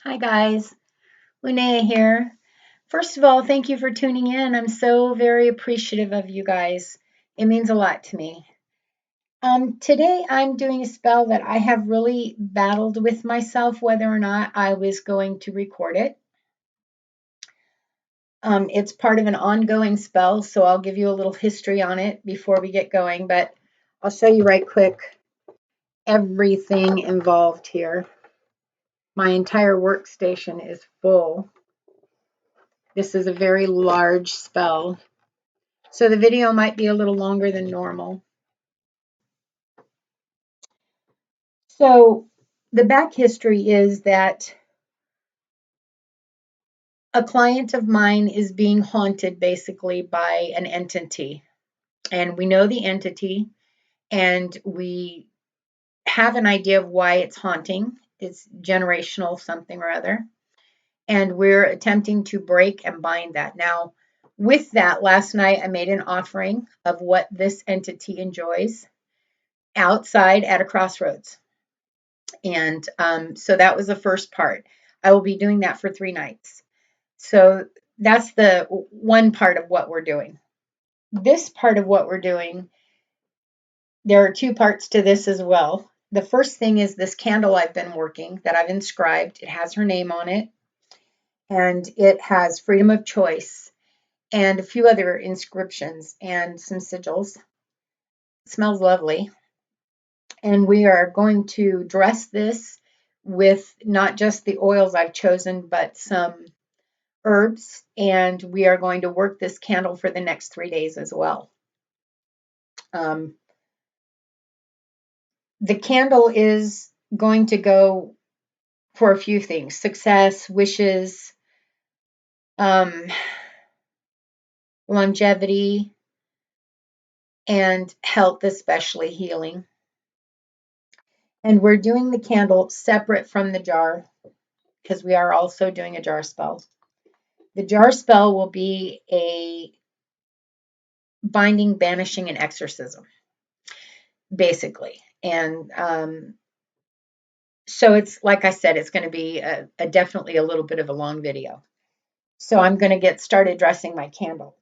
Hi guys, Linnea here. First of all, thank you for tuning in. I'm so very appreciative of you guys. It means a lot to me. Today I'm doing a spell that I have really battled with myself whether or not I was going to record it. It's part of an ongoing spell, so I'll give you a little history on it before we get going, but I'll show you right quick everything involved here. My entire workstation is full. This is a very large spell. So the video might be a little longer than normal. So the back history is that a client of mine is being haunted basically by an entity. And we know the entity and we have an idea of why it's haunting. It's generational something or other. And we're attempting to break and bind that. Now, with that, last night I made an offering of what this entity enjoys outside at a crossroads. And so that was the first part. I will be doing that for 3 nights. So that's the one part of what we're doing. This part of what we're doing, there are two parts to this as well. The first thing is this candle I've been working that I've inscribed. It has her name on it, and it has freedom of choice and a few other inscriptions and some sigils. It smells lovely. And we are going to dress this with not just the oils I've chosen, but some herbs. And we are going to work this candle for the next 3 days as well. The candle is going to go for a few things: success, wishes, longevity, and health, especially healing. And we're doing the candle separate from the jar because we are also doing a jar spell. The jar spell will be a binding, banishing, and exorcism, basically. And so it's, like I said, it's going to be a definitely a little bit of a long video. So I'm going to get started dressing my candle.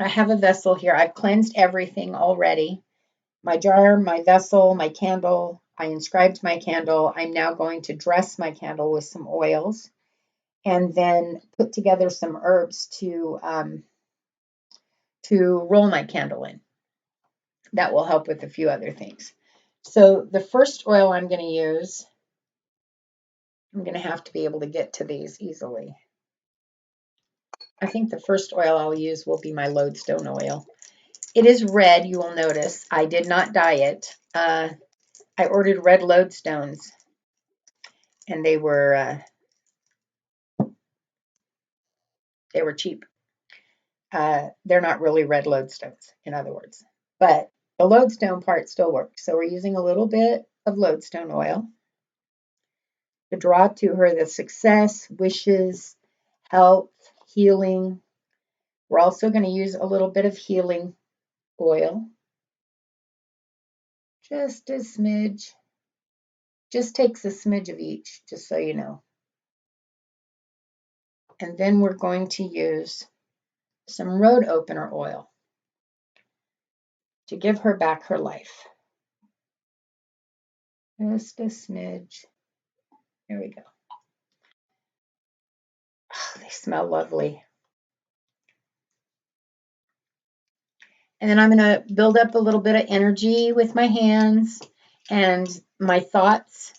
I have a vessel here. I've cleansed everything already. My jar, my vessel, my candle. I inscribed my candle. I'm now going to dress my candle with some oils and then put together some herbs to roll my candle in. That will help with a few other things. So the first oil I'm going to use, I'm going to have to be able to get to these easily. I think the first oil I'll use will be my lodestone oil. It is red, you will notice. I did not dye it. I ordered red lodestones, and they were cheap. They're not really red lodestones, in other words. But the lodestone part still works. So we're using a little bit of lodestone oil to draw to her the success, wishes, health, healing. We're also going to use a little bit of healing oil. Just a smidge. Just takes a smidge of each, just so you know. And then we're going to use some road opener oil to give her back her life. Just a smidge. There we go. Oh, they smell lovely. And then I'm going to build up a little bit of energy with my hands and my thoughts.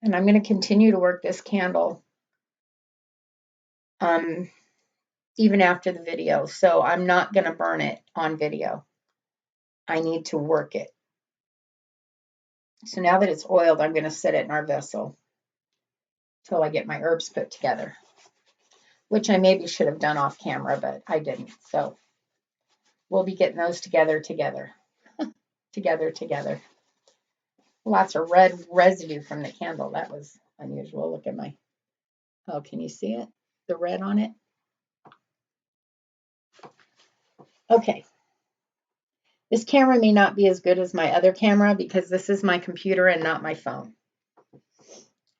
And I'm going to continue to work this candle even after the video. So I'm not going to burn it on video. I need to work it. So now that it's oiled, I'm going to set it in our vessel until I get my herbs put together, which I maybe should have done off camera, but I didn't. So we'll be getting those together. together. Lots of red residue from the candle. That was unusual. Look at my, oh, can you see it? The red on it. Okay. This camera may not be as good as my other camera because this is my computer and not my phone.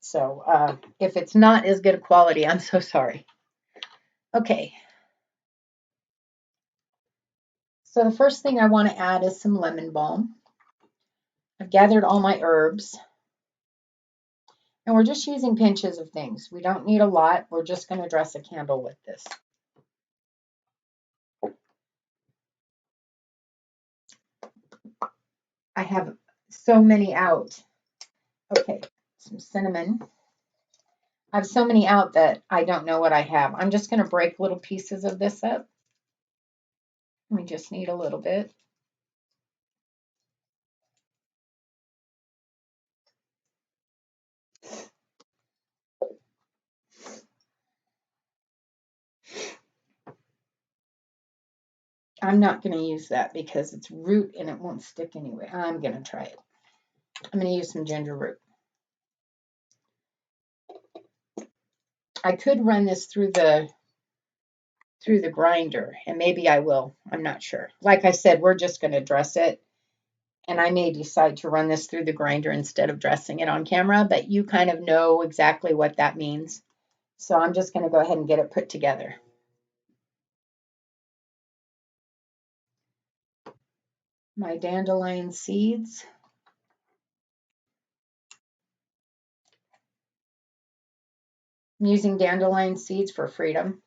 So if it's not as good a quality, I'm so sorry. Okay. So the first thing I want to add is some lemon balm. I've gathered all my herbs. And we're just using pinches of things. We don't need a lot. We're just going to dress a candle with this. I have so many out. Okay, some cinnamon. I have so many out that I don't know what I have. I'm just going to break little pieces of this up. We just need a little bit. I'm not going to use that because it's root and it won't stick anyway. I'm going to try it. I'm going to use some ginger root. I could run this through the grinder, and maybe I will. I'm not sure. Like I said, we're just going to dress it, and I may decide to run this through the grinder instead of dressing it on camera, but you kind of know exactly what that means. So I'm just going to go ahead and get it put together. My dandelion seeds. I'm using dandelion seeds for freedom.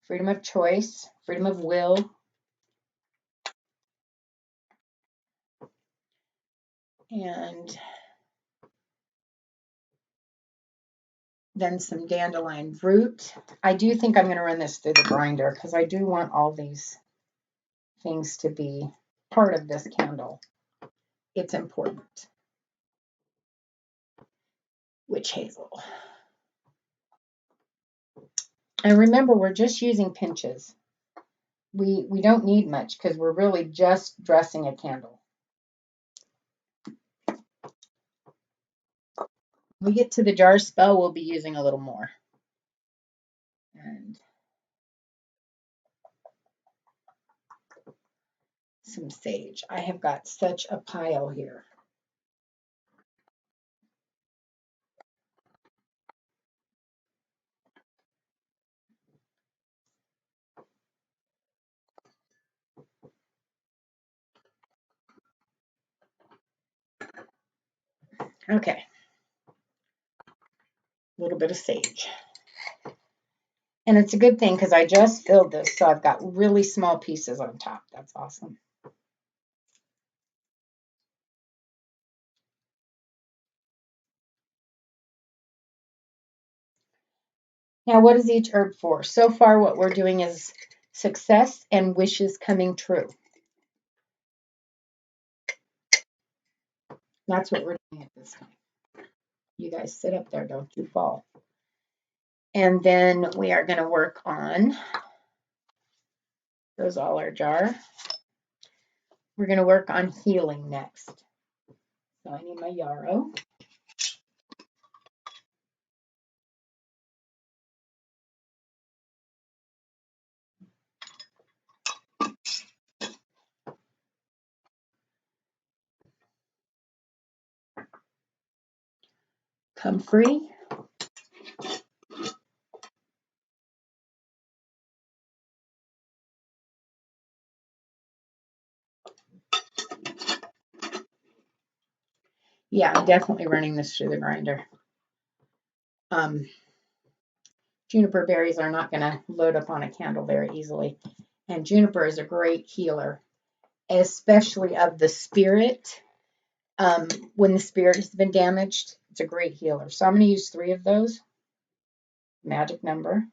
Freedom of choice, freedom of will. And then some dandelion root. I do think I'm going to run this through the grinder because I do want all these things to be part of this candle. It's important. Witch hazel. And remember, we're just using pinches. We don't need much because we're really just dressing a candle. When we get to the jar spell, we'll be using a little more. And some sage. I have got such a pile here. Okay. A little bit of sage. And it's a good thing because I just filled this, so I've got really small pieces on top. That's awesome. Now, what is each herb for? So far, what we're doing is success and wishes coming true. That's what we're doing at this time. You guys sit up there, don't you fall. And then we are going to work on, goes all our jar. We're going to work on healing next. So I need my yarrow. Comfrey. Yeah, I'm definitely running this through the grinder. Juniper berries are not going to load up on a candle very easily. And juniper is a great healer, especially of the spirit. When the spirit has been damaged, it's a great healer. So I'm going to use 3 of those. Magic number.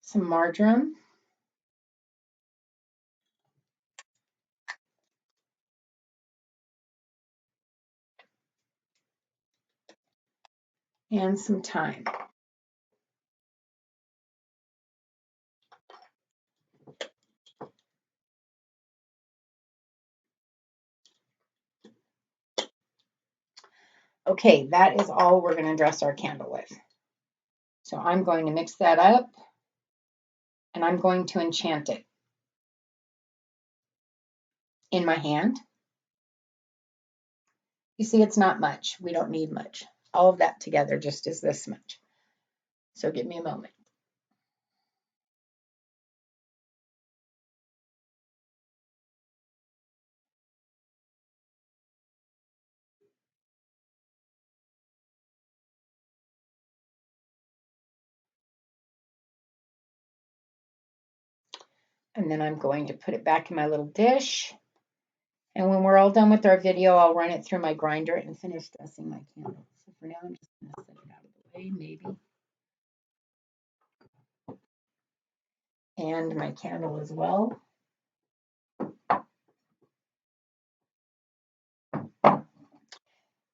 Some marjoram. and some thyme. Okay, that is all we're going to dress our candle with. So I'm going to mix that up and I'm going to enchant it in my hand. You see, it's not much. We don't need much. All of that together just is this much. So give me a moment. And then I'm going to put it back in my little dish. And when we're all done with our video, I'll run it through my grinder and finish dressing my candle. So for now, I'm just going to set it out of the way, maybe. And my candle as well.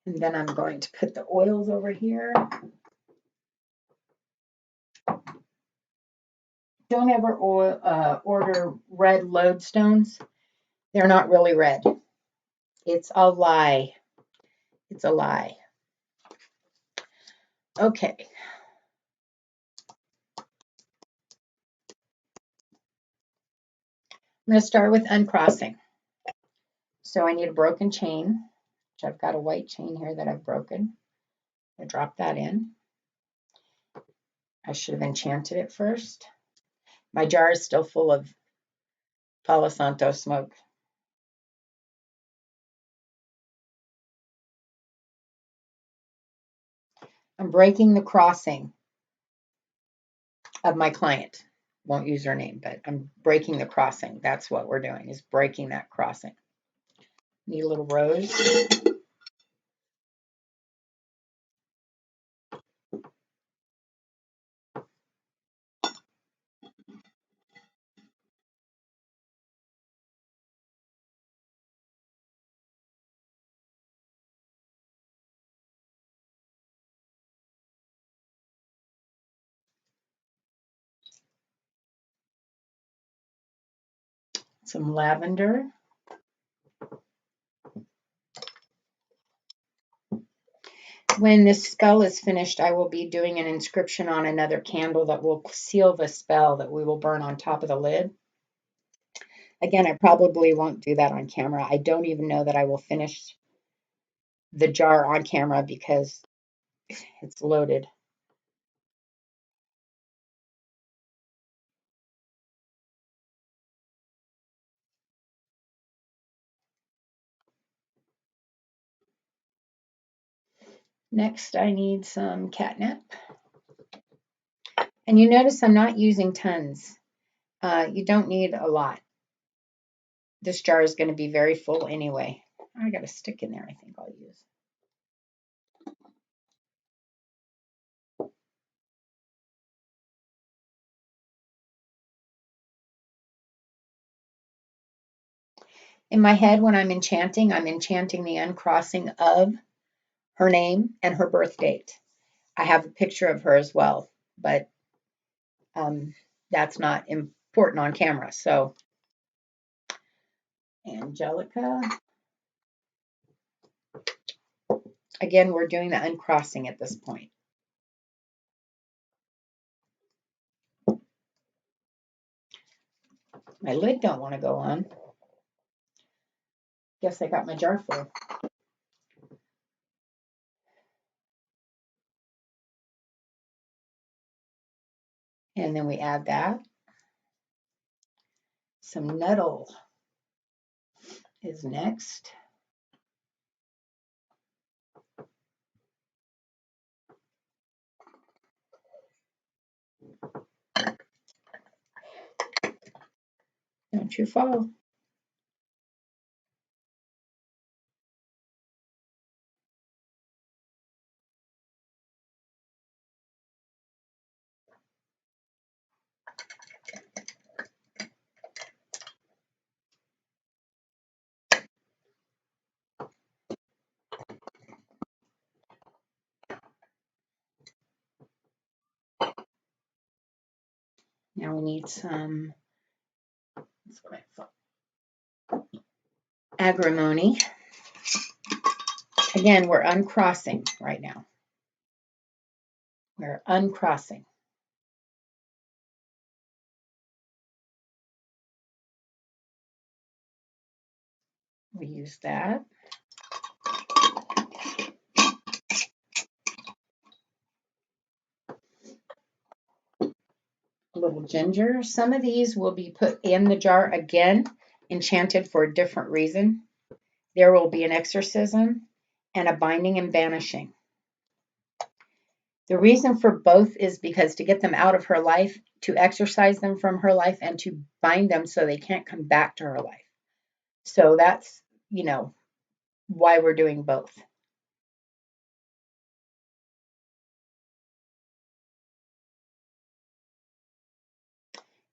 And then I'm going to put the oils over here. Don't ever order red lodestones. They're not really red. It's a lie. It's a lie. Okay. I'm going to start with uncrossing. So I need a broken chain, which I've got a white chain here that I've broken. I drop that in. I should have enchanted it first. My jar is still full of Palo Santo smoke. I'm breaking the crossing of my client. Won't use her name, but I'm breaking the crossing. That's what we're doing, is breaking that crossing. Need a little rose. Some lavender. When this spell is finished, I will be doing an inscription on another candle that will seal the spell that we will burn on top of the lid. Again, I probably won't do that on camera. I don't even know that I will finish the jar on camera because it's loaded. Next, I need some catnip. And you notice I'm not using tons. You don't need a lot. This jar is going to be very full anyway. I got a stick in there I think I'll use. In my head, when I'm enchanting the uncrossing of her name and her birth date. I have a picture of her as well, but that's not important on camera. So, Angelica. Again, we're doing the uncrossing at this point. My lid don't want to go on. Guess I got my jar full. And then we add that. Some nettle is next. Don't you fall. Now we need some, that's what I thought, agrimony. Again, we're uncrossing right now. We're uncrossing. We use that. A little ginger. Some of these will be put in the jar again, enchanted for a different reason. There will be an exorcism and a binding and banishing. The reason for both is because to get them out of her life, to exorcise them from her life, and to bind them so they can't come back to her life. So that's, why we're doing both.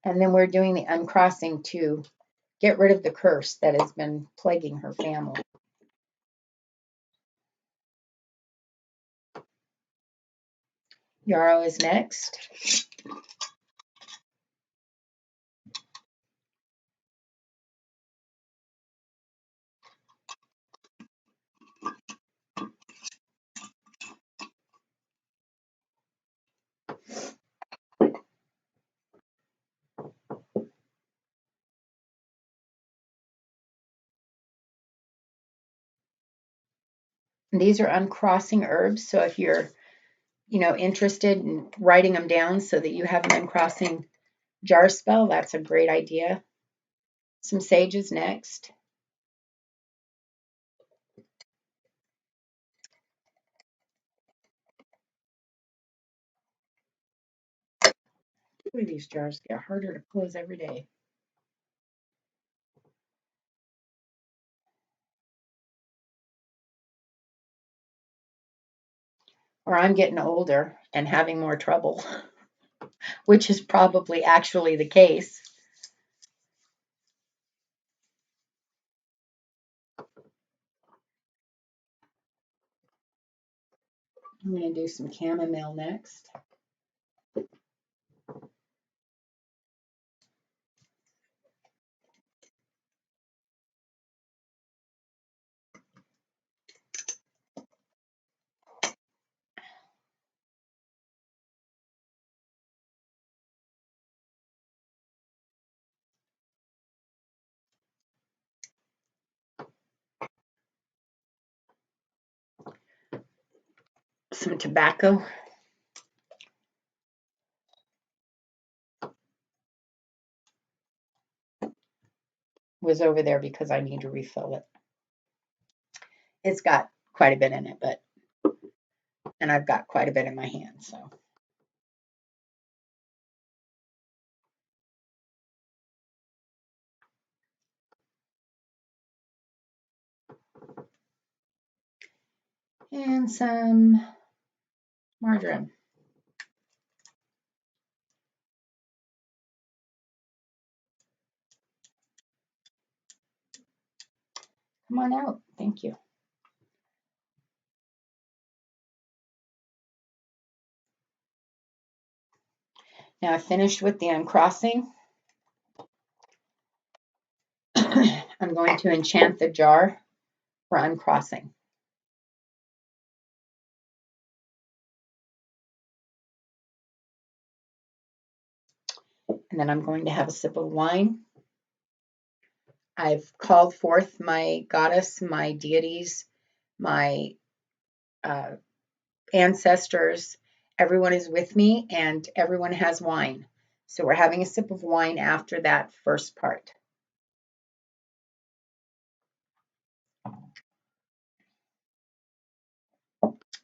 And then we're doing the uncrossing to get rid of the curse that has been plaguing her family. Yarrow is next. These are uncrossing herbs, so if you're, interested in writing them down so that you have an uncrossing jar spell, that's a great idea. Some sage is next. Boy, these jars get harder to close every day. Or I'm getting older and having more trouble, which is probably actually the case. I'm going to do some chamomile next. Some tobacco. Was over there because I need to refill it. It's got quite a bit in it, and I've got quite a bit in my hand, so. And some marjoram. Come on out. Thank you. Now I finished with the uncrossing. I'm going to enchant the jar for uncrossing. And then I'm going to have a sip of wine. I've called forth my goddess, my deities, my ancestors. Everyone is with me and everyone has wine. So we're having a sip of wine after that first part.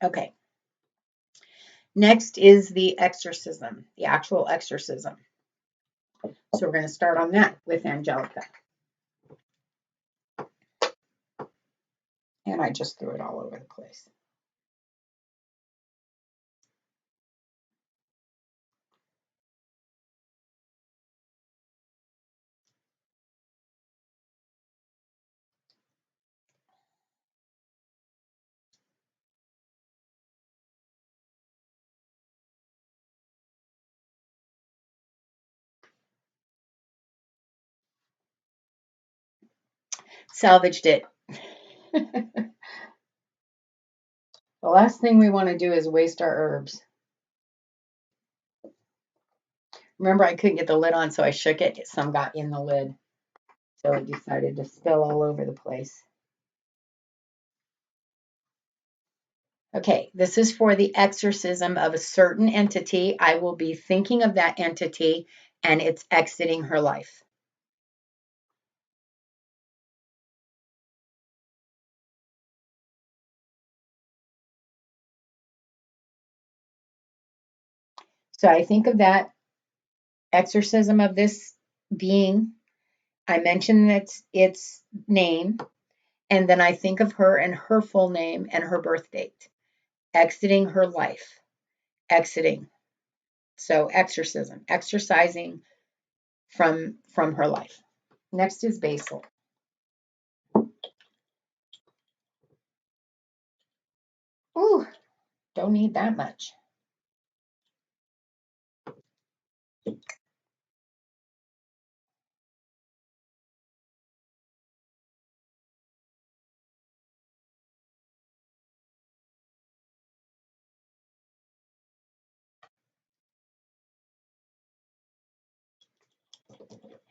Okay. Next is the exorcism, the actual exorcism. So we're going to start on that with Angelica. And I just threw it all over the place. Salvaged it. The last thing we want to do is waste our herbs. Remember, I couldn't get the lid on, so I shook it. Some got in the lid, so it decided to spill all over the place. Okay, this is for the exorcism of a certain entity. I will be thinking of that entity, and it's exiting her life. So I think of that exorcism of this being. I mention its name, and then I think of her and her full name and her birth date. Exiting her life. Exiting. So exorcism, exorcising from her life. Next is basil. Ooh, don't need that much.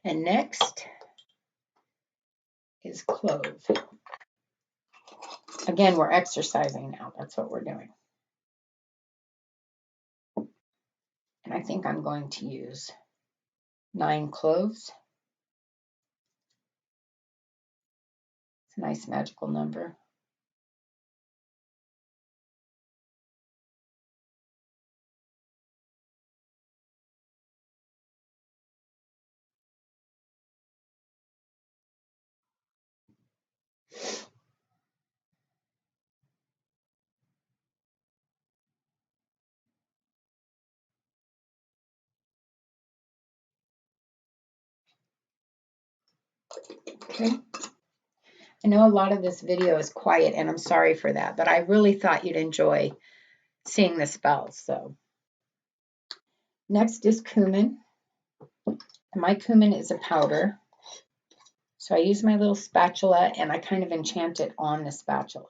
And next is clove. Again, we're exercising now. That's what we're doing. And I think I'm going to use 9 cloves. It's a nice magical number. Okay. I know a lot of this video is quiet, and I'm sorry for that, but I really thought you'd enjoy seeing the spells. So next is cumin. And my cumin is a powder. So I use my little spatula, and I kind of enchant it on the spatula.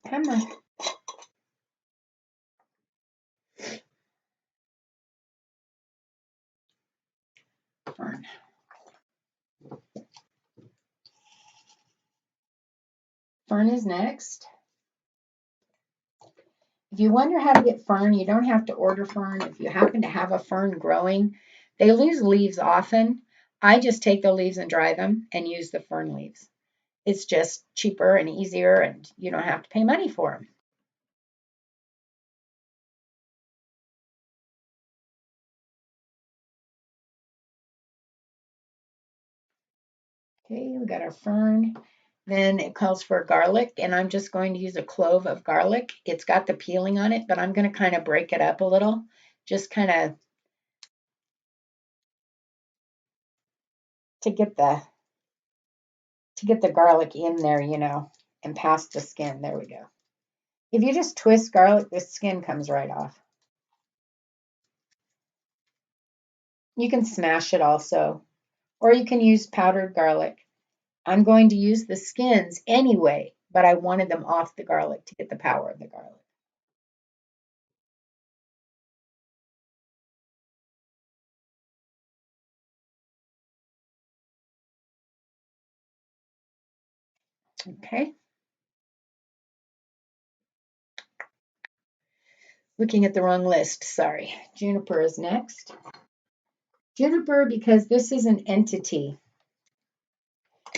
Come on. Fern. Fern is next. If you wonder how to get fern, you don't have to order fern. If you happen to have a fern growing, they lose leaves often. I just take the leaves and dry them and use the fern leaves. It's just cheaper and easier, and you don't have to pay money for them. Okay, we got our fern. Then it calls for garlic, and I'm just going to use a clove of garlic. It's got the peeling on it, but I'm going to kind of break it up a little, just kind of to get the garlic in there, and past the skin. There we go. If you just twist garlic, the skin comes right off. You can smash it also, or you can use powdered garlic. I'm going to use the skins anyway, but I wanted them off the garlic to get the power of the garlic. Okay. Looking at the wrong list, sorry. Juniper is next. Juniper, because this is an entity.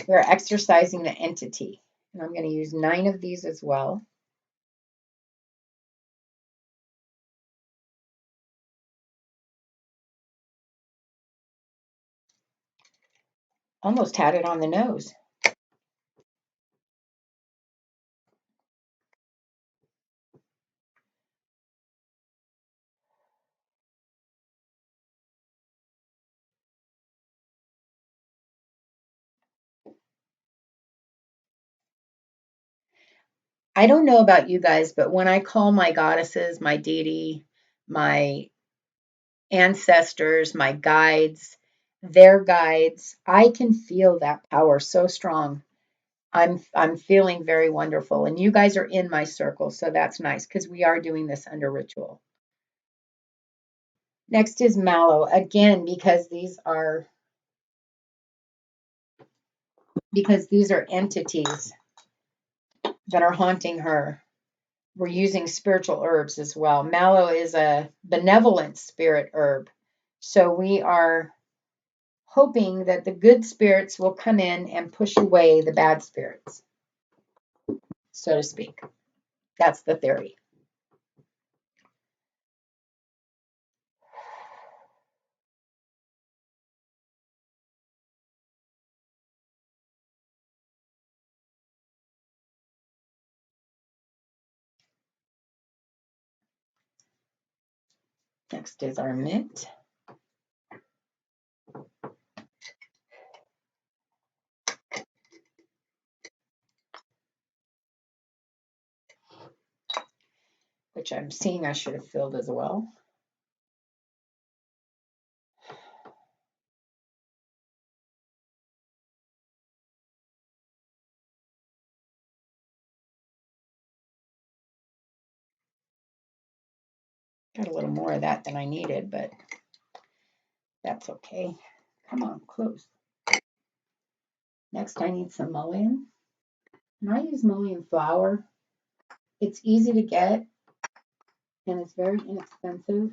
We're exercising the entity. And I'm going to use 9 of these as well. Almost had it on the nose. I don't know about you guys, but when I call my goddesses, my deity, my ancestors, my guides, their guides, I can feel that power so strong. I'm feeling very wonderful, and you guys are in my circle, so that's nice because we are doing this under ritual. Next is mallow again because these are entities that are haunting her. We're using spiritual herbs as well. Mallow is a benevolent spirit herb, so we are hoping that the good spirits will come in and push away the bad spirits, so to speak. That's the theory. Next is our mint. Which I'm seeing I should have filled as well. Got a little more of that than I needed, but that's okay. Come on, close. Next, I need some mullein. And I use mullein flour. It's easy to get, and it's very inexpensive,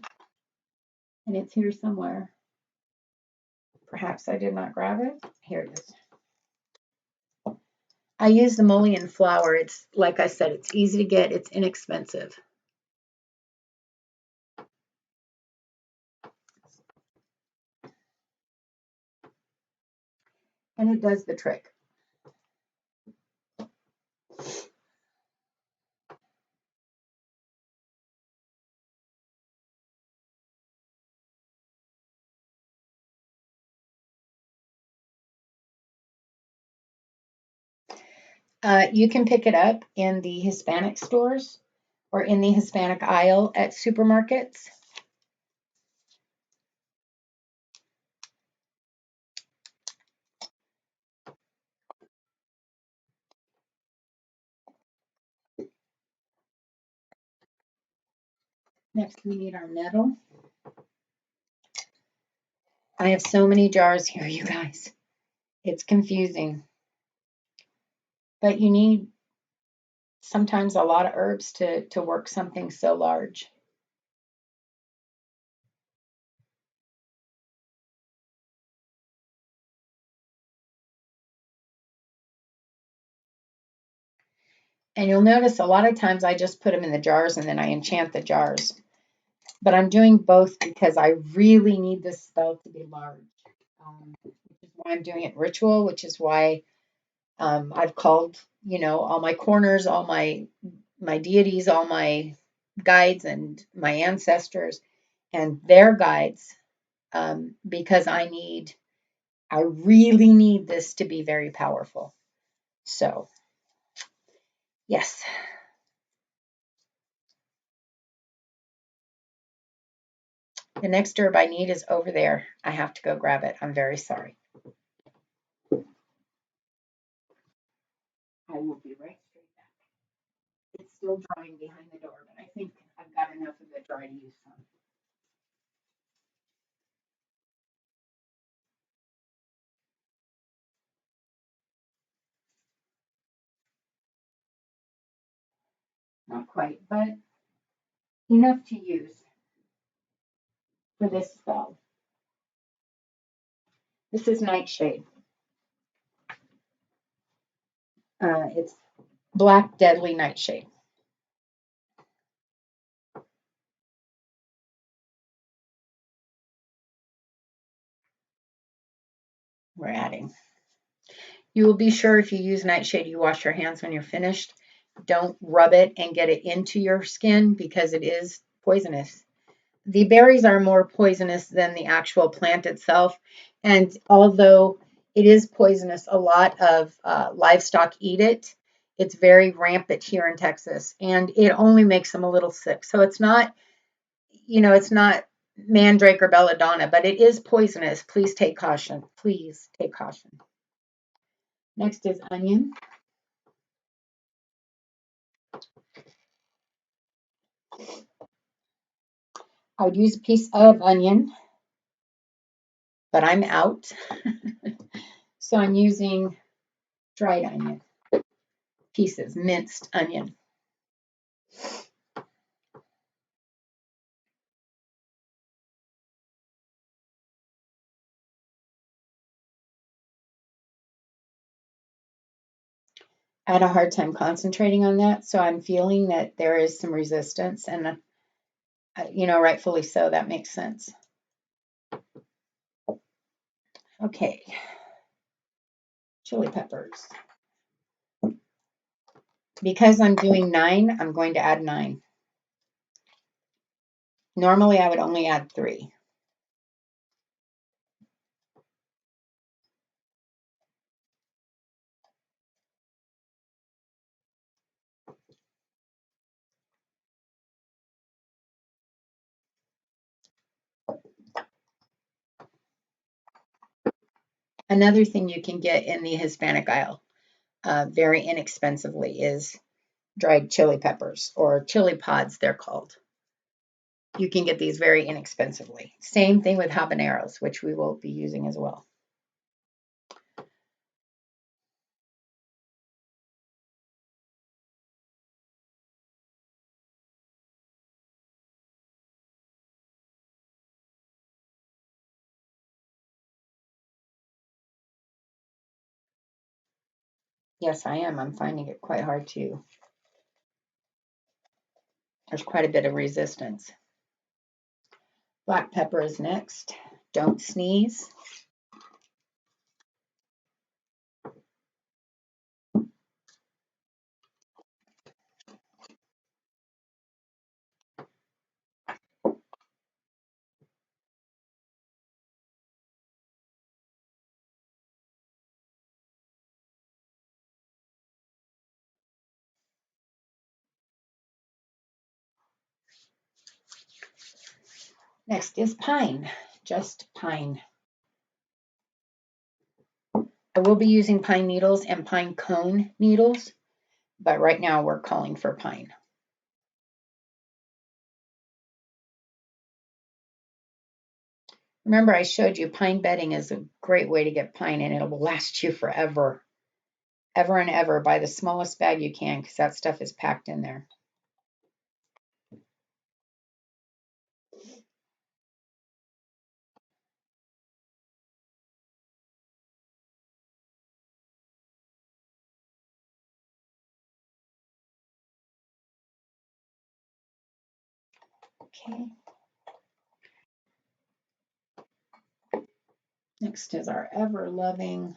and it's here somewhere. Perhaps I did not grab it. Here it is. I use the mullein flour. It's, like I said, it's easy to get, it's inexpensive. And it does the trick. You can pick it up in the Hispanic stores or in the Hispanic aisle at supermarkets. Next, we need our nettle. I have so many jars here, you guys. It's confusing. But you need sometimes a lot of herbs to work something so large. And you'll notice a lot of times I just put them in the jars and then I enchant the jars. But I'm doing both because I really need this spell to be large. Which is why I'm doing it ritual, which is why I've called, all my corners, all my deities, all my guides and my ancestors and their guides, because I really need this to be very powerful. So, yes. The next herb I need is over there. I have to go grab it. I'm very sorry. I will be right straight back. It's still drying behind the door, but I think I've got enough of it dry to use some. Not quite, but enough to use for this spell. This is Nightshade. It's Black Deadly Nightshade. We're adding. You will be sure if you use Nightshade, you wash your hands when you're finished. Don't rub it and get it into your skin because it is poisonous. The berries are more poisonous than the actual plant itself. And although it is poisonous, a lot of livestock eat it. It's very rampant here in Texas, and it only makes them a little sick. So it's not, it's not mandrake or belladonna, but it is poisonous. Please take caution. Please take caution. Next is onion. I would use a piece of onion, but I'm out. So I'm using dried onion pieces, minced onion. I had a hard time concentrating on that, so I'm feeling that there is some resistance, and rightfully so. That makes sense. Okay, chili peppers. Because I'm doing 9, I'm going to add 9. Normally, I would only add 3. Another thing you can get in the Hispanic aisle very inexpensively is dried chili peppers, or chili pods, they're called. You can get these very inexpensively. Same thing with habaneros, which we will be using as well. Yes, I am. I'm finding it quite hard to. There's quite a bit of resistance. Black pepper is next. Don't sneeze. Next is pine, just pine. I will be using pine needles and pine cone needles, but right now we're calling for pine. Remember, I showed you pine bedding is a great way to get pine, and it will last you forever, ever and ever. Buy the smallest bag you can, because that stuff is packed in there. Okay. Next is our ever-loving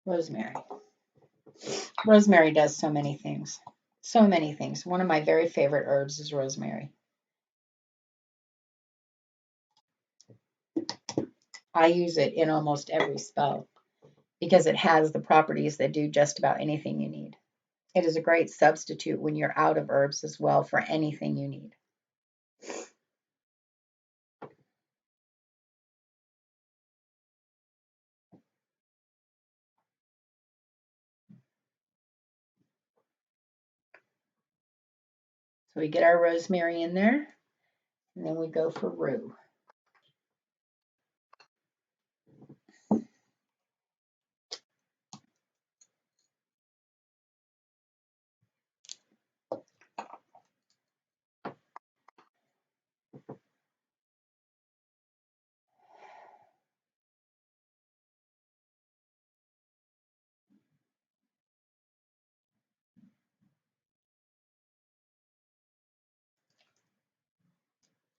rosemary. Rosemary does so many things. So many things. One of my very favorite herbs is rosemary. I use it in almost every spell because it has the properties that do just about anything you need. It is a great substitute when you're out of herbs as well for anything you need. So we get our rosemary in there, and then we go for rue.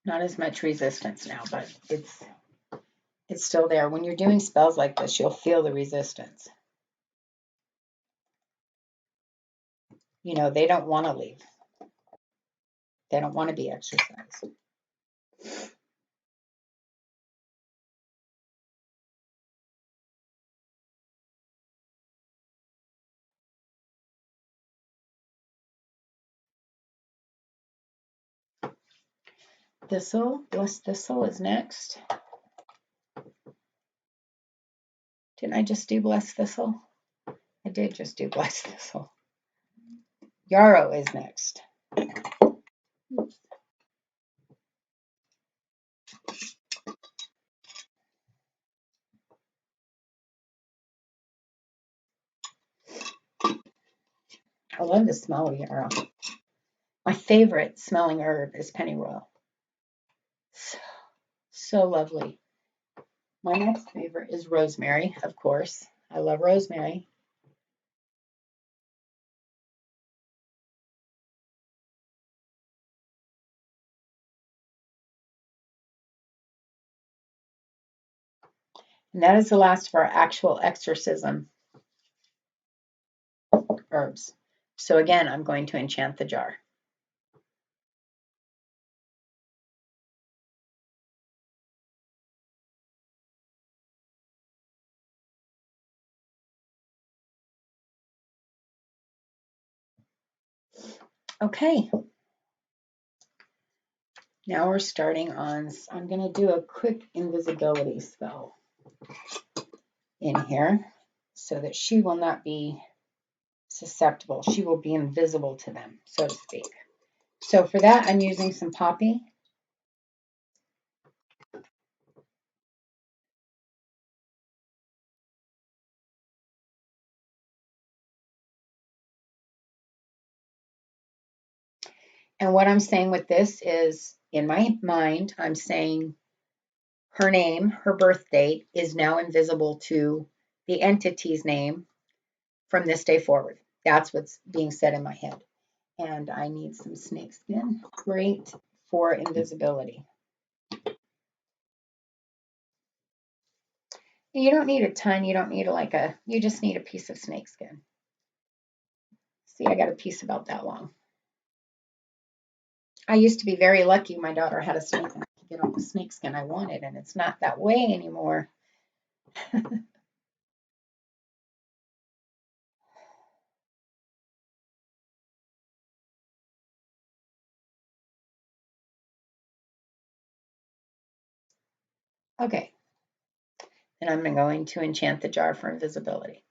Not as much resistance now, but it's still there. When you're doing spells like this, you'll feel the resistance. They don't want to leave. They don't want to be exercised. Thistle, blessed thistle is next. Didn't I just do blessed thistle? I did just do blessed thistle. Yarrow is next. Oops. I love the smell of yarrow. My favorite smelling herb is pennyroyal. So lovely. My next favorite is rosemary, of course. I love rosemary. And that is the last of our actual exorcism herbs. So again, I'm going to enchant the jar. Okay, now we're starting on, I'm going to do a quick invisibility spell in here so that she will not be susceptible. She will be invisible to them, so to speak. So for that, I'm using some poppy. And what I'm saying with this is, in my mind, I'm saying her name, her birth date, is now invisible to the entity's name from this day forward. That's what's being said in my head. And I need some snakeskin. Great for invisibility. You don't need a ton. You don't need you just need a piece of snakeskin. See, I got a piece about that long. I used to be very lucky. My daughter had a snake and I could get all the snakeskin I wanted, and it's not that way anymore. Okay, and I'm going to enchant the jar for invisibility.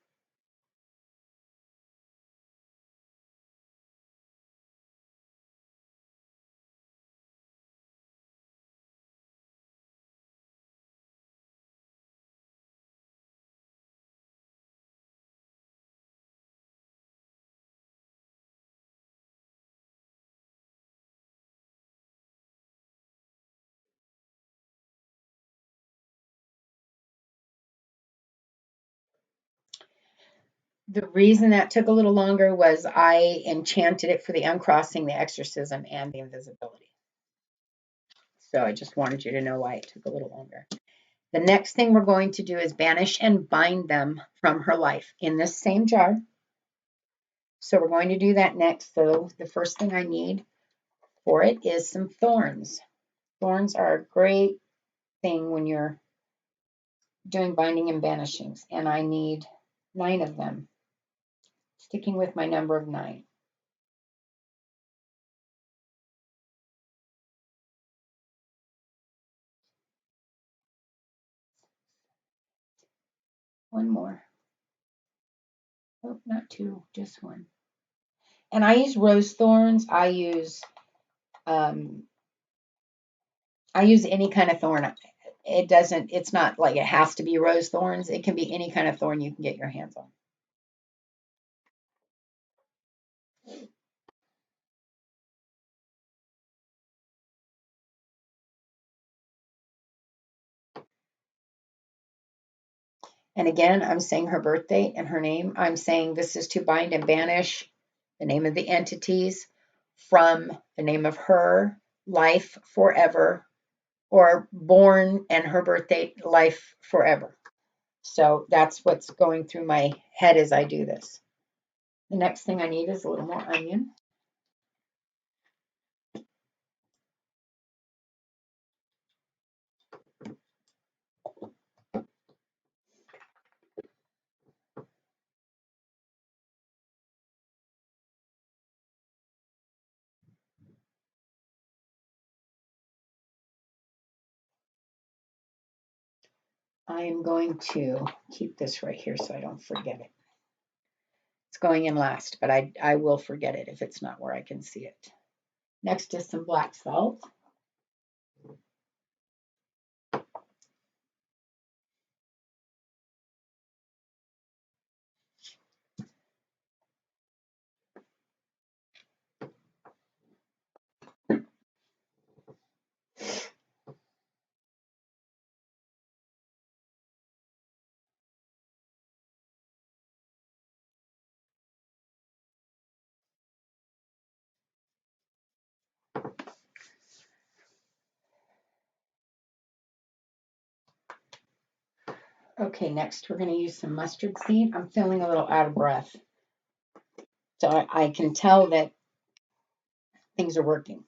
The reason that took a little longer was I enchanted it for the uncrossing, the exorcism, and the invisibility. So I just wanted you to know why it took a little longer. The next thing we're going to do is banish and bind them from her life in this same jar. So we're going to do that next. So the first thing I need for it is some thorns. Thorns are a great thing when you're doing binding and banishings, and I need 9 of them, sticking with my number of 9. One more. Oh, not 2, just 1. And I use rose thorns. Um, I use any kind of thorn. It's not like it has to be rose thorns. It can be any kind of thorn you can get your hands on. And again, I'm saying her birth date and her name. I'm saying this is to bind and banish the name of the entities from the name of her life forever, or born and her birth date, life forever. So that's what's going through my head as I do this. The next thing I need is a little more onion. I am going to keep this right here so I don't forget it. It's going in last, but I will forget it if it's not where I can see it. Next is some black salt. Okay, next we're going to use some mustard seed. I'm feeling a little out of breath. So I can tell that things are working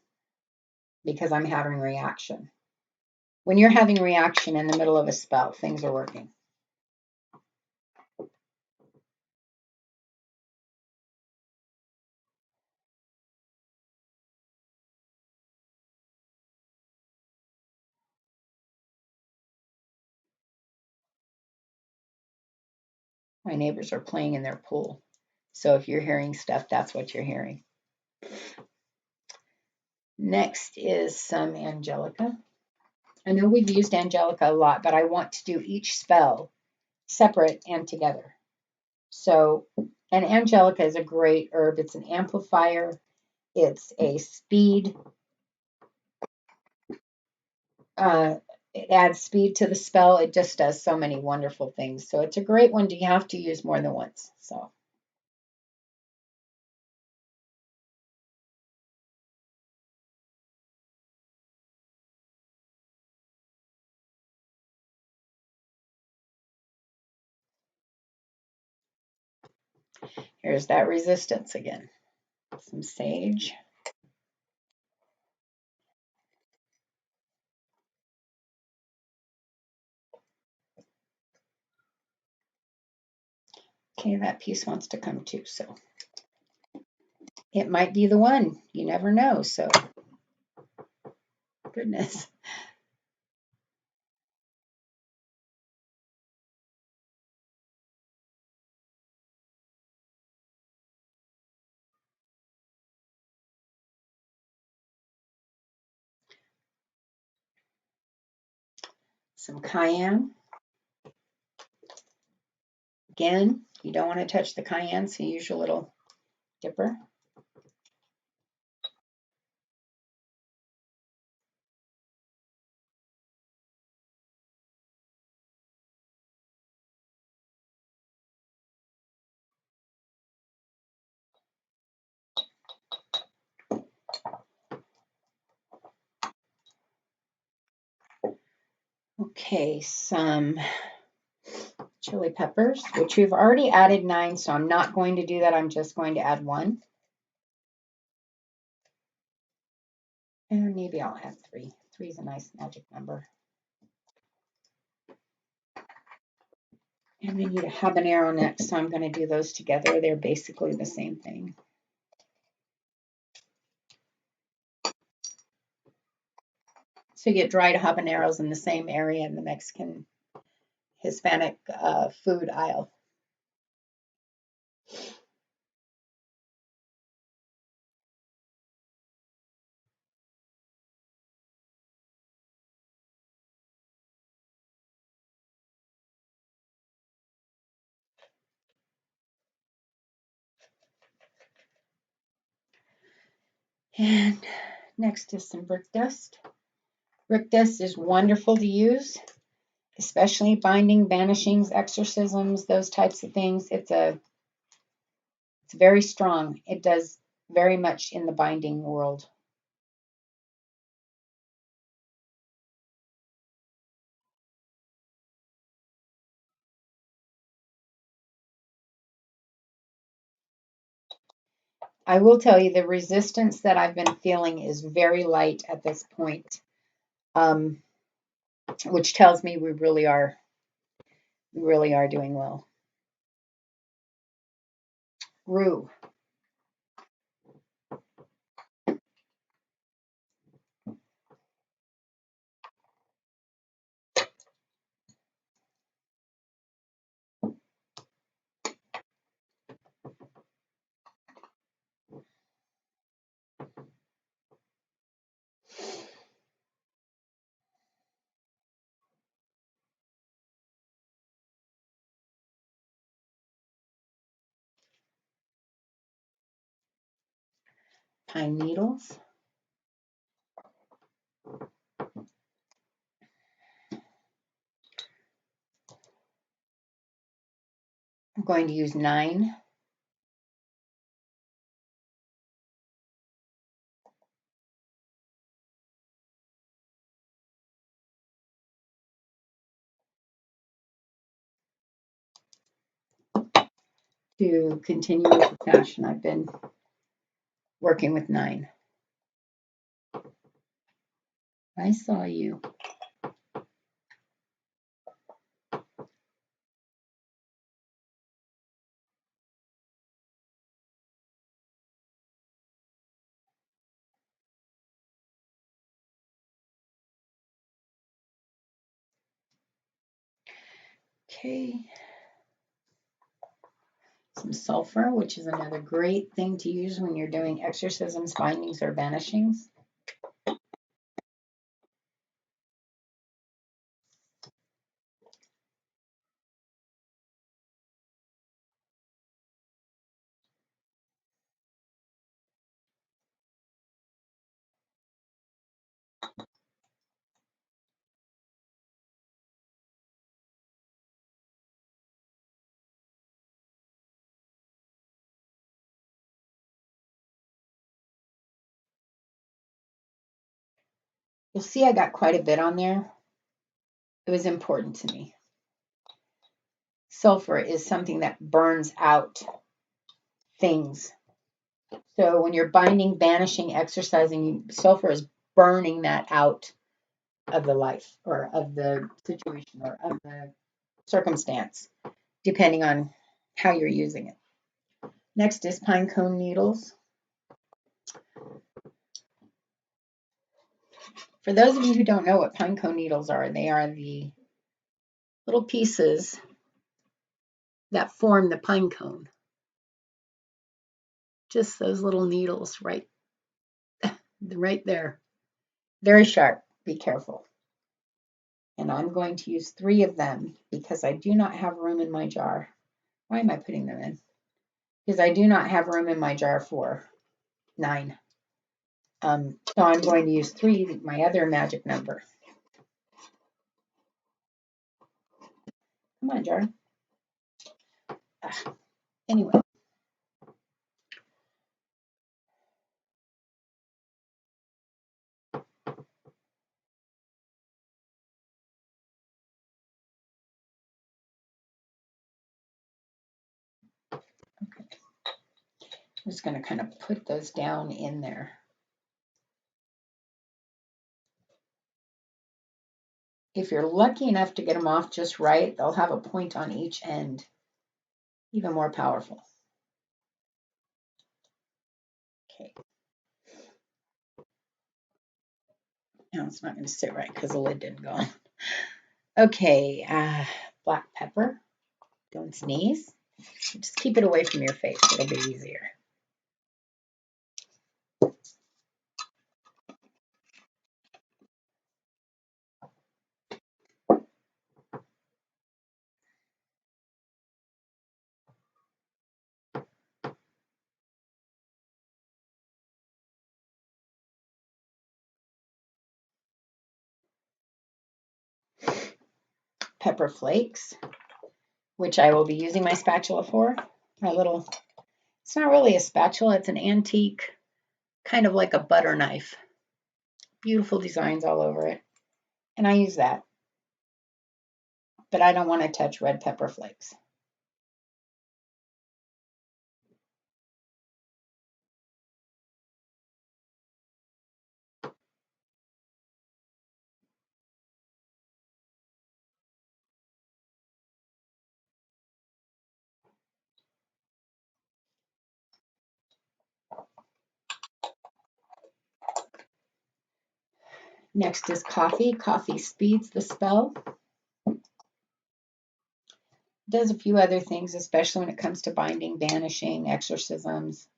because I'm having reaction. When you're having reaction in the middle of a spell, things are working. My neighbors are playing in their pool. So if you're hearing stuff, that's what you're hearing. Next is some Angelica. I know we've used Angelica a lot, but I want to do each spell separate and together. So, and Angelica is a great herb. It's an amplifier. It's a speed. It adds speed to the spell. It just does so many wonderful things. So it's a great one. You have to use more than once. So. Here's that resistance again. Some sage. Okay, that piece wants to come too, so it might be the one. You never know. So, goodness. Some cayenne. Again, you don't want to touch the cayenne, so use your little dipper. Okay, some chili peppers, which we've already added 9, so I'm not going to do that. I'm just going to add 1. And maybe I'll add 3. 3 is a nice magic number. And we need a habanero next, so I'm going to do those together. They're basically the same thing. So you get dried habaneros in the same area in the Mexican Hispanic food aisle. And next is some brick dust. Brick dust is wonderful to use, especially binding, banishings, exorcisms, those types of things. It's very strong. It does very much in the binding world. I will tell you the resistance that I've been feeling is very light at this point, which tells me we really are doing well. Rue. Pine needles. I'm going to use 9. To continue with the fashion. I've been working with 9. I saw you. Okay. Some sulfur, which is another great thing to use when you're doing exorcisms, bindings, or banishings. You'll see I got quite a bit on there. It was important to me. Sulfur is something that burns out things. So when you're binding, banishing, exorcising, sulfur is burning that out of the life or of the situation or of the circumstance, depending on how you're using it. Next is pine cone needles. For those of you who don't know what pine cone needles are, they are the little pieces that form the pine cone. Just those little needles right there. Very sharp. Be careful. And I'm going to use 3 of them because I do not have room in my jar. Why am I putting them in? Because I do not have room in my jar for 9. So I'm going to use 3, my other magic number. Come on, jar. Anyway. Okay. I'm just going to kind of put those down in there. If you're lucky enough to get them off just right, they'll have a point on each end. Even more powerful. Okay. Now it's not going to sit right because the lid didn't go on. Okay, black pepper. Don't sneeze. Just keep it away from your face. It'll be easier. Pepper flakes, which I will be using my spatula for. It's not really a spatula, it's an antique, kind of like a butter knife. Beautiful designs all over it. And I use that. But I don't want to touch red pepper flakes. Next is coffee. Coffee speeds the spell. Does a few other things, especially when it comes to binding, banishing, exorcisms.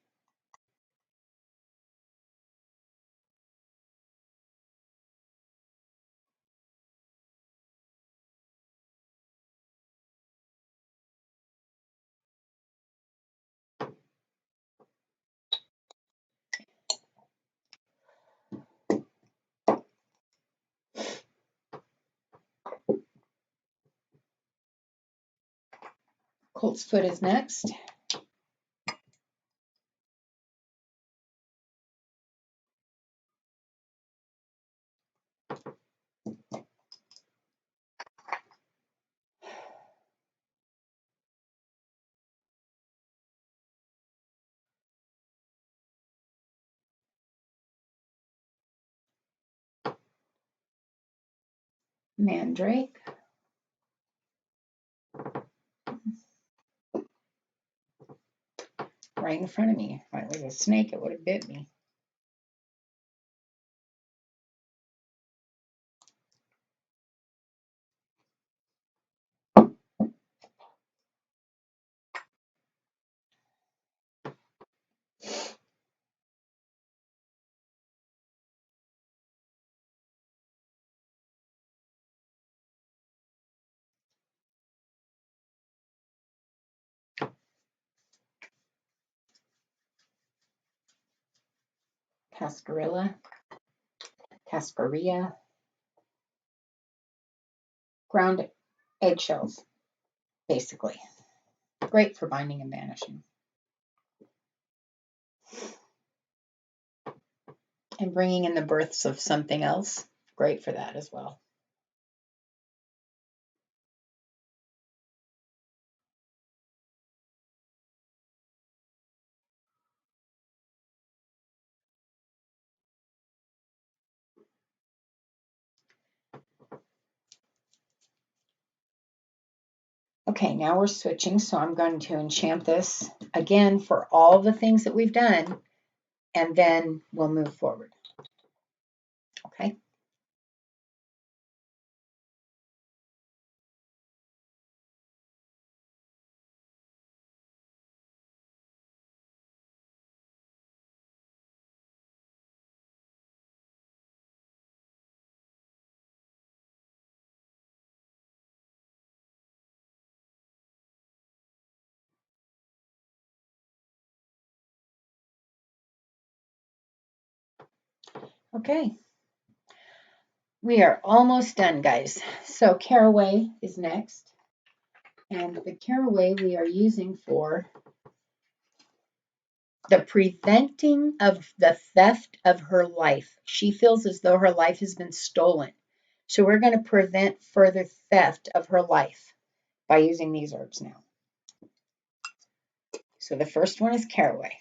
Colt's foot is next. Mandrake. Right in front of me. If it was a snake, it would have bit me. Cascarilla, ground eggshells, basically. Great for binding and banishing. And bringing in the births of something else, great for that as well. Okay, now we're switching, so I'm going to enchant this again for all the things that we've done, and then we'll move forward. Okay. Okay. We are almost done, guys. So caraway is next. And the caraway we are using for the preventing of the theft of her life. She feels as though her life has been stolen. So we're going to prevent further theft of her life by using these herbs now. So the first one is caraway.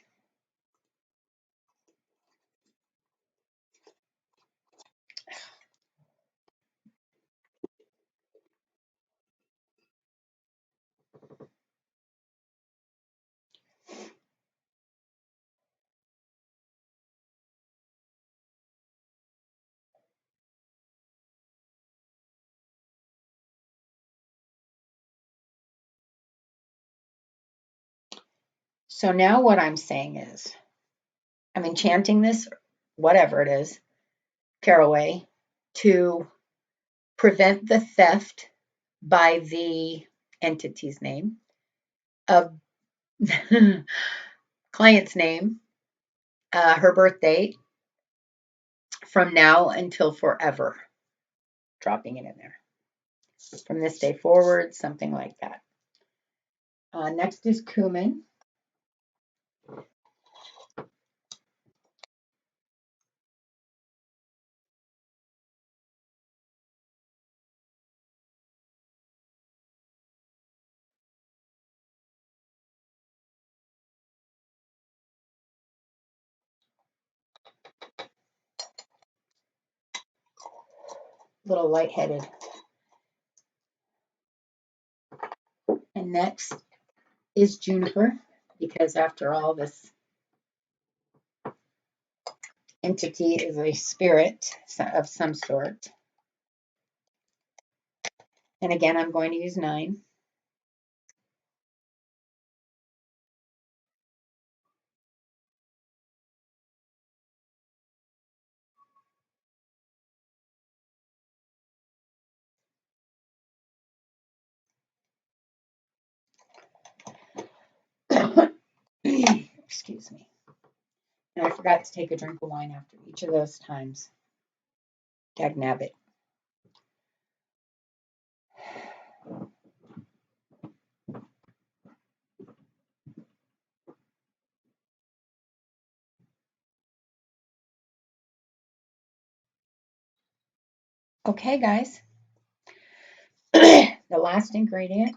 So now what I'm saying is, I'm enchanting this, whatever it is, caraway, to prevent the theft by the entity's name of client's name, her birth date, from now until forever. Dropping it in there. From this day forward, something like that. Next is cumin. A little lightheaded. And next is juniper, because after all, this entity is a spirit of some sort. And again, I'm going to use 9. Excuse me. And I forgot to take a drink of wine after each of those times. Dagnabbit. Okay, guys. The last ingredient.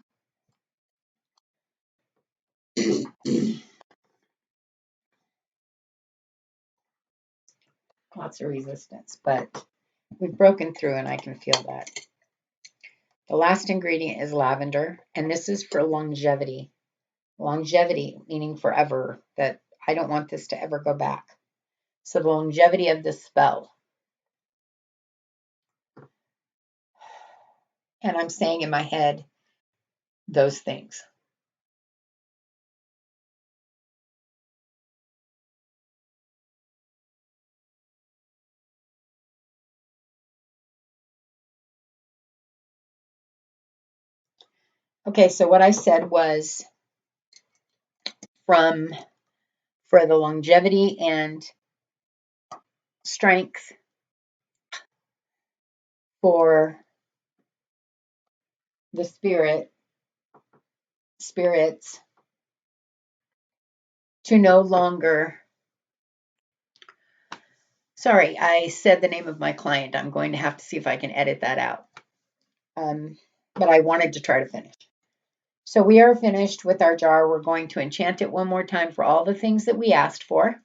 Lots of resistance, but we've broken through and I can feel that. The last ingredient is lavender, and this is for longevity. Longevity, meaning forever, that I don't want this to ever go back. So the longevity of this spell. And I'm saying in my head those things. Okay, so what I said was for the longevity and strength, for the spirits to no longer. Sorry, I said the name of my client. I'm going to have to see if I can edit that out. But I wanted to try to finish. So we are finished with our jar. We're going to enchant it one more time for all the things that we asked for.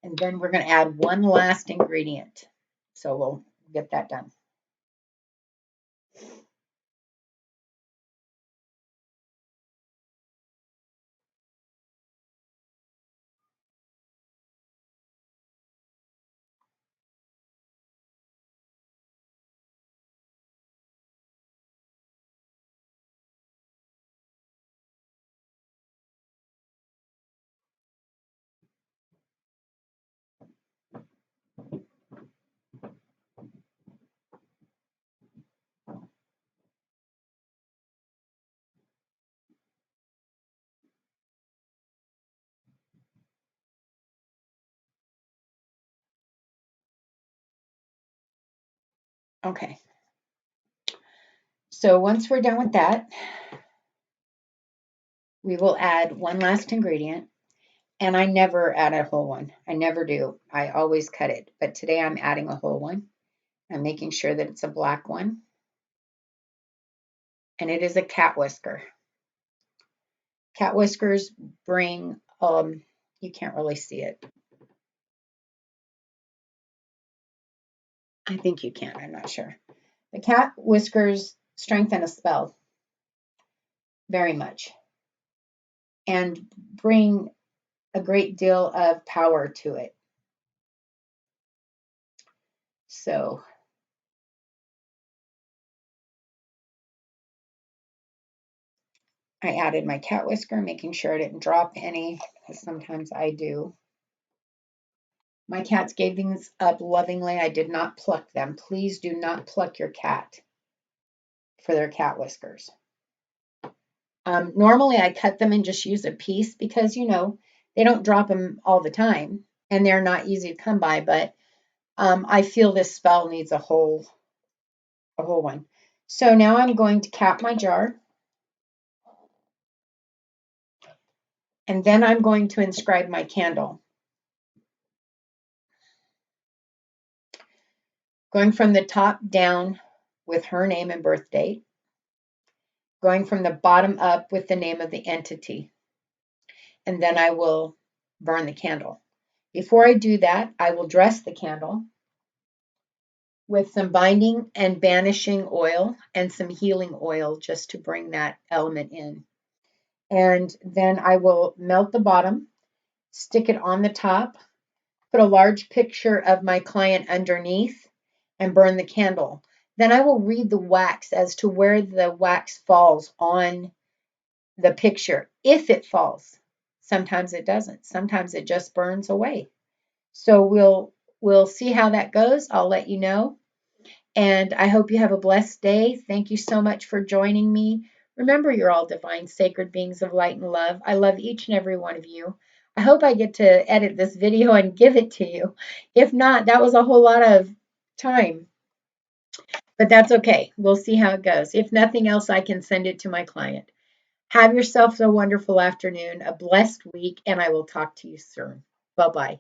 And then we're going to add one last ingredient. So we'll get that done. Okay. So once we're done with that, we will add one last ingredient. And I never add a whole one. I never do. I always cut it. But today I'm adding a whole one. I'm making sure that it's a black one. And it is a cat whisker. Cat whiskers bring, you can't really see it. I think you can, I'm not sure. The cat whiskers strengthen a spell very much and bring a great deal of power to it. So I added my cat whisker, making sure I didn't drop any, because sometimes I do. My cats gave these up lovingly. I did not pluck them. Please do not pluck your cat for their cat whiskers. Normally, I cut them and just use a piece because, they don't drop them all the time and they're not easy to come by. But I feel this spell needs a whole one. So now I'm going to cap my jar. And then I'm going to inscribe my candle. Going from the top down with her name and birth date. Going from the bottom up with the name of the entity. And then I will burn the candle. Before I do that, I will dress the candle with some binding and banishing oil and some healing oil just to bring that element in. And then I will melt the bottom, stick it on the top, put a large picture of my client underneath, and burn the candle. Then I will read the wax as to where the wax falls on the picture, if it falls. Sometimes it doesn't. Sometimes it just burns away. So we'll see how that goes. I'll let you know. And I hope you have a blessed day. Thank you so much for joining me. Remember, you're all divine, sacred beings of light and love. I love each and every one of you. I hope I get to edit this video and give it to you. If not, that was a whole lot of time. But that's okay. We'll see how it goes. If nothing else, I can send it to my client. Have yourself a wonderful afternoon, a blessed week, and I will talk to you soon. Bye-bye.